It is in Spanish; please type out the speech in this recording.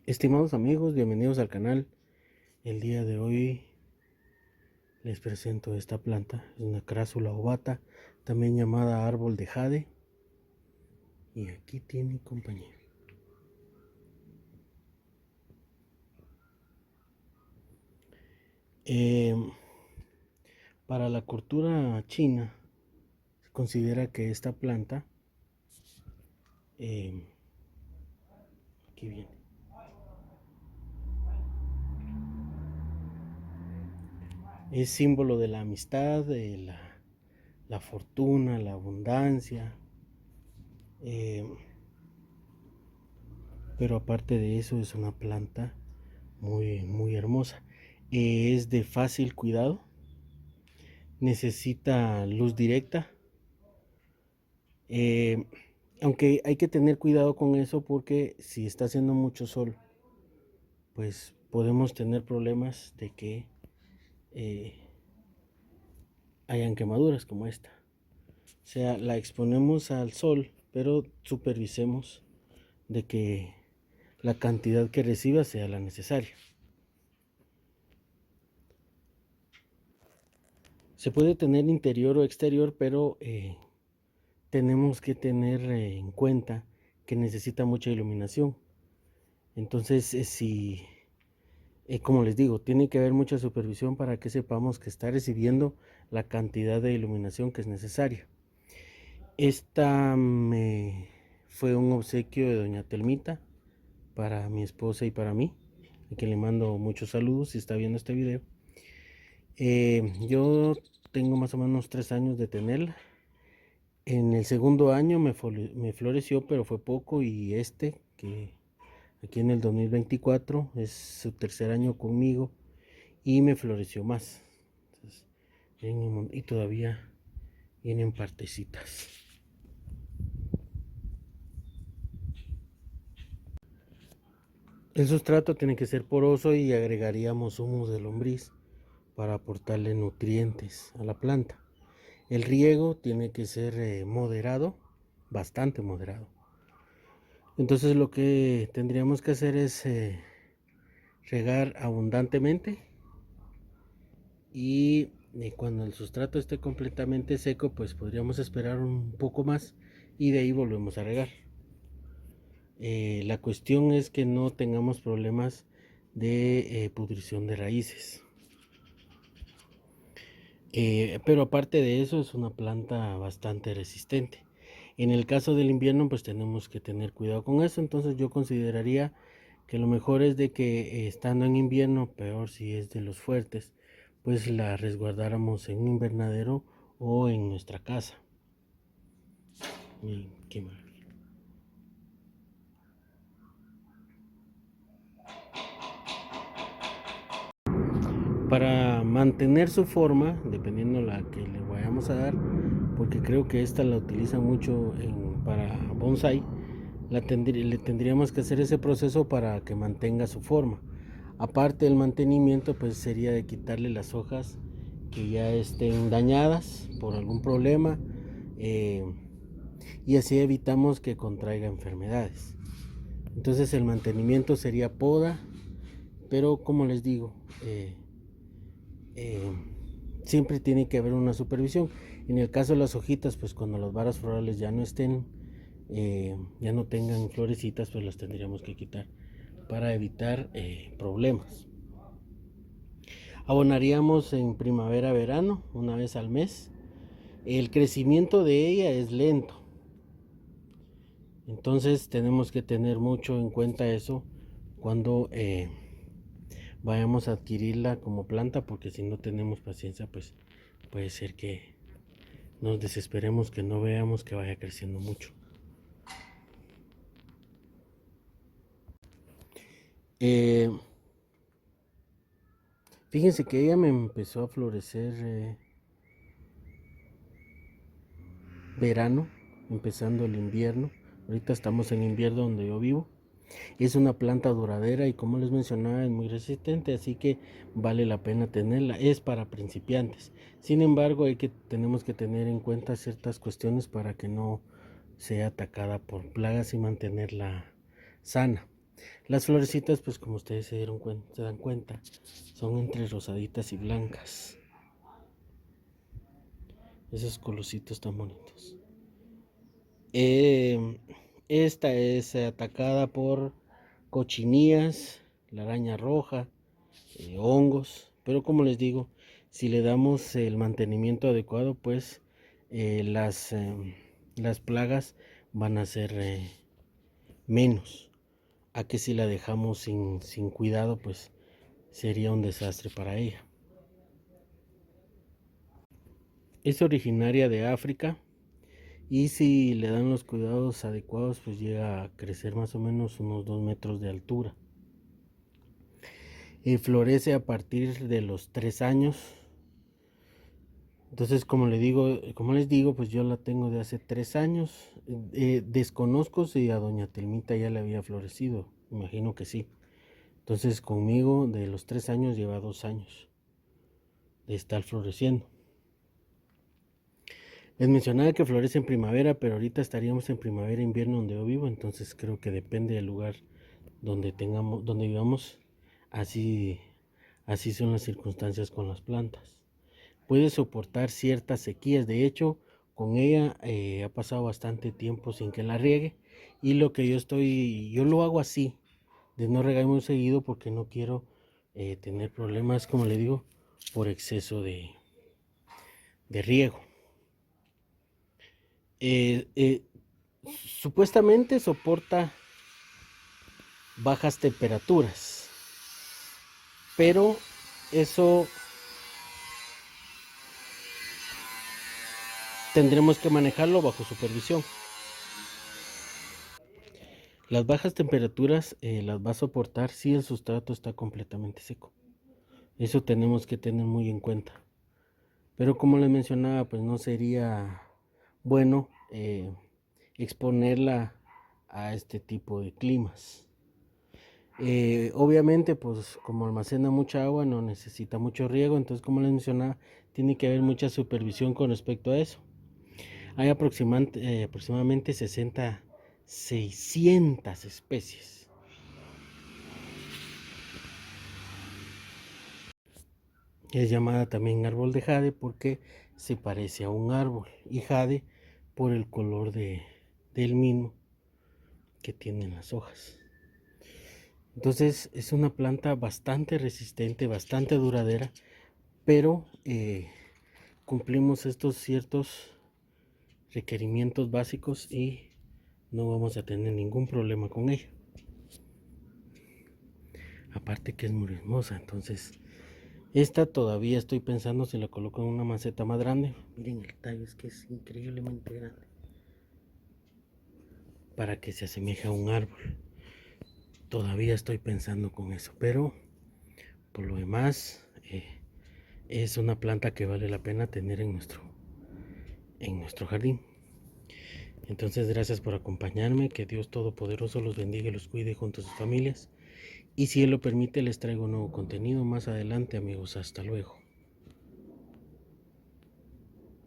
Estimados amigos, bienvenidos al canal. El día de hoy les presento esta planta. Es una crásula ovata, también llamada árbol de jade. Y aquí tiene compañía. Para la cultura china se considera que esta planta, aquí viene, es símbolo de la amistad, de la fortuna, la abundancia. Pero aparte de eso es una planta muy hermosa. Es de fácil cuidado, necesita luz directa, aunque hay que tener cuidado con eso porque si está haciendo mucho sol, pues podemos tener problemas de que hayan quemaduras como esta. O sea, la exponemos al sol, pero supervisemos de que la cantidad que reciba sea la necesaria. Se puede tener interior o exterior, pero tenemos que tener en cuenta que necesita mucha iluminación. Entonces, como les digo, tiene que haber mucha supervisión para que sepamos que está recibiendo la cantidad de iluminación que es necesaria. Esta fue un obsequio de doña Telmita para mi esposa y para mí, a quien le mando muchos saludos si está viendo este video. Yo tengo más o menos 3 años de tenerla. En el segundo año me floreció, pero fue poco, y que aquí en el 2024 es su tercer año conmigo y me floreció más. Entonces, y todavía vienen partecitas. El sustrato tiene que ser poroso y agregaríamos humus de lombriz para aportarle nutrientes a la planta. El riego tiene que ser moderado, bastante moderado. Entonces lo que tendríamos que hacer es regar abundantemente, y cuando el sustrato esté completamente seco, pues podríamos esperar un poco más y de ahí volvemos a regar. La cuestión es que no tengamos problemas de pudrición de raíces. Pero aparte de eso, es una planta bastante resistente. En el caso del invierno, pues tenemos que tener cuidado con eso. Entonces yo consideraría que lo mejor es de que estando en invierno, peor si es de los fuertes, pues la resguardáramos en un invernadero o en nuestra casa. Miren, qué maravilla. Para mantener su forma, dependiendo la que le vayamos a dar, porque creo que esta la utilizan mucho para bonsai, le tendríamos que hacer ese proceso para que mantenga su forma. Aparte del mantenimiento, pues sería de quitarle las hojas que ya estén dañadas por algún problema, y así evitamos que contraiga enfermedades. Entonces el mantenimiento sería poda, pero como les digo, siempre tiene que haber una supervisión. En el caso de las hojitas, pues cuando las varas florales ya no estén, ya no tengan florecitas, pues las tendríamos que quitar para evitar problemas. Abonaríamos en primavera, verano, una vez al mes. El crecimiento de ella es lento, entonces tenemos que tener mucho en cuenta eso cuando vayamos a adquirirla como planta, porque si no tenemos paciencia, pues puede ser que nos desesperemos, que no veamos que vaya creciendo mucho. Fíjense que ella me empezó a florecer verano, empezando el invierno. Ahorita estamos en invierno donde yo vivo. Es una planta duradera y, como les mencionaba, es muy resistente, así que vale la pena tenerla. Es para principiantes. Sin embargo, tenemos que tener en cuenta ciertas cuestiones para que no sea atacada por plagas y mantenerla sana. Las florecitas, pues como ustedes se dan cuenta, son entre rosaditas y blancas. Esos colorcitos tan bonitos. Esta es atacada por cochinillas, la araña roja, hongos, pero como les digo, si le damos el mantenimiento adecuado, pues eh, las, eh, las plagas van a ser menos. A que si la dejamos sin cuidado, pues sería un desastre para ella. Es originaria de África y si le dan los cuidados adecuados, pues llega a crecer más o menos unos 2 metros de altura. Florece a partir de los 3 años. Entonces, como les digo, pues yo la tengo de hace 3 años. Desconozco si a doña Telmita ya le había florecido. Imagino que sí. Entonces, conmigo de los 3 años lleva 2 años de estar floreciendo. Les mencionaba que florece en primavera, pero ahorita estaríamos en primavera, invierno donde yo vivo, entonces creo que depende del lugar donde vivamos, así, así son las circunstancias con las plantas. Puede soportar ciertas sequías, de hecho, con ella ha pasado bastante tiempo sin que la riegue, y yo lo hago así, de no regar muy seguido porque no quiero tener problemas, como le digo, por exceso de riego. Eh, eh, Supuestamente soporta bajas temperaturas, pero eso tendremos que manejarlo bajo supervisión. Las bajas temperaturas las va a soportar si el sustrato está completamente seco. Eso tenemos que tener muy en cuenta. Pero como les mencionaba, pues no sería bueno exponerla a este tipo de climas. Obviamente, pues como almacena mucha agua, no necesita mucho riego, entonces como les mencionaba, tiene que haber mucha supervisión con respecto a eso. Hay aproximadamente 600 especies. Es llamada también árbol de jade porque se parece a un árbol, y jade por el color del mismo que tienen las hojas. Entonces es una planta bastante resistente, bastante duradera, pero cumplimos estos ciertos requerimientos básicos y no vamos a tener ningún problema con ella. Aparte que es muy hermosa, entonces esta todavía estoy pensando si la coloco en una maceta más grande. Miren el tallo, es que es increíblemente grande, para que se asemeje a un árbol. Todavía estoy pensando con eso, pero por lo demás es una planta que vale la pena tener en nuestro jardín. Entonces, gracias por acompañarme, que Dios Todopoderoso los bendiga y los cuide junto a sus familias. Y si Él lo permite, les traigo nuevo contenido más adelante, amigos. Hasta luego.